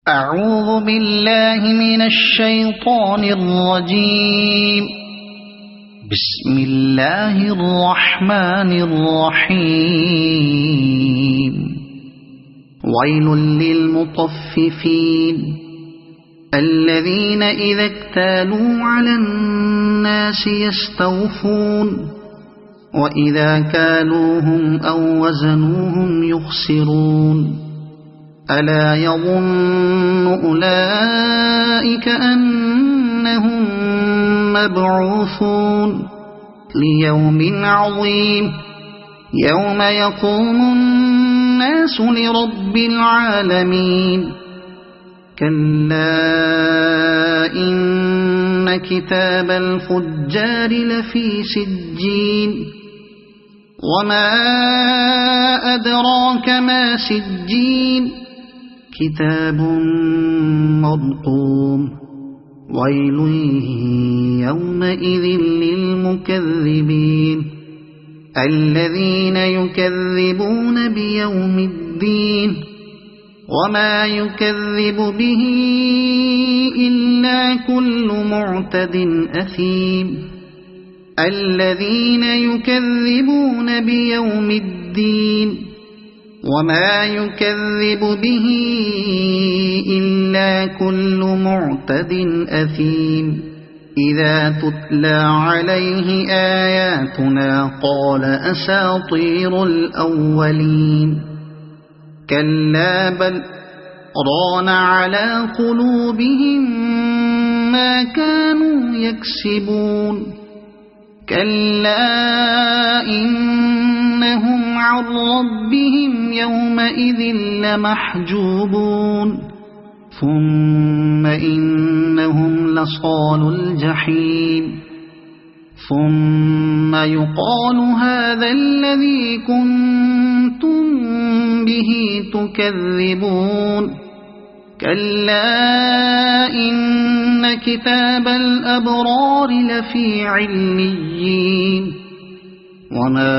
أعوذ بالله من الشيطان الرجيم. بسم الله الرحمن الرحيم. ويل للمطففين الذين إذا اكتالوا على الناس يستوفون وإذا كالوهم أو وزنوهم يخسرون. ألا يظن أولئك أنهم مبعوثون ليوم عظيم يوم يقوم الناس لرب العالمين. كلا إن كتاب الفجار لفي سجين وما أدراك ما سجين كتاب مرقوم. ويل يومئذ للمكذبين الذين يكذبون بيوم الدين وما يكذب به إلا كل معتد أثيم. الذين يكذبون بيوم الدين وما يكذب به إلا كل معتد أثيم. إذا تتلى عليه آياتنا قال أساطير الأولين. كلا بل ران على قلوبهم ما كانوا يكسبون. كلا إنهم عن ربهم يومئذ لمحجوبون. ثم إنهم لصالو الجحيم. ثم يقال هذا الذي كنتم به تكذبون. كلا إن كتاب الأبرار لفي عليين. وما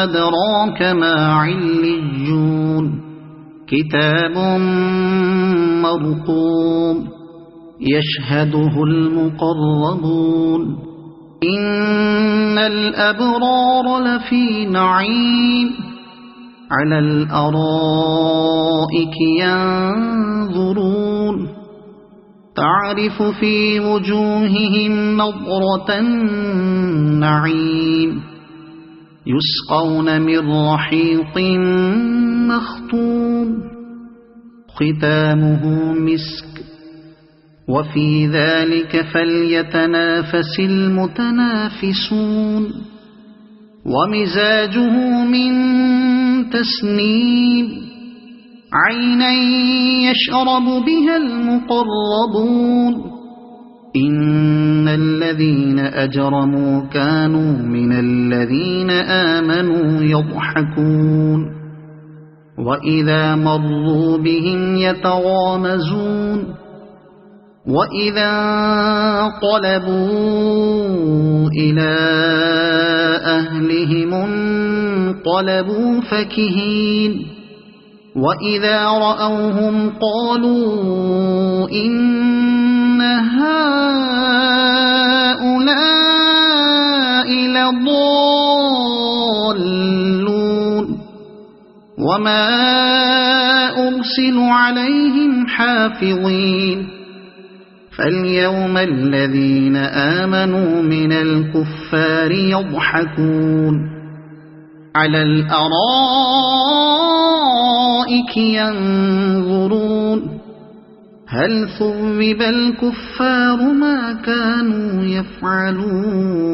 أدراك ما عليون. كتاب مرقوم يشهده المقربون. إن الأبرار لفي نعيم على الأرائك ينظرون. تعرف في وجوههم نضرة النعيم. يسقون من رحيق مختوم ختامه مسك وفي ذلك فليتنافس المتنافسون. ومزاجه من تسنيم. عينا يشرب بها المقربون. إن الذين أجرموا كانوا من الذين آمنوا يضحكون وإذا مروا بهم يتغامزون. وإذا انقلبوا إلى أهلهم انقلبوا فكهين. وإذا رأوهم قالوا إن هؤلاء لضالون. وما أرسلوا عليهم حافظين. فاليوم الذين آمنوا من الكفار يضحكون على الأرائك ينظرون. هل ثوب الكفار ما كانوا يفعلون.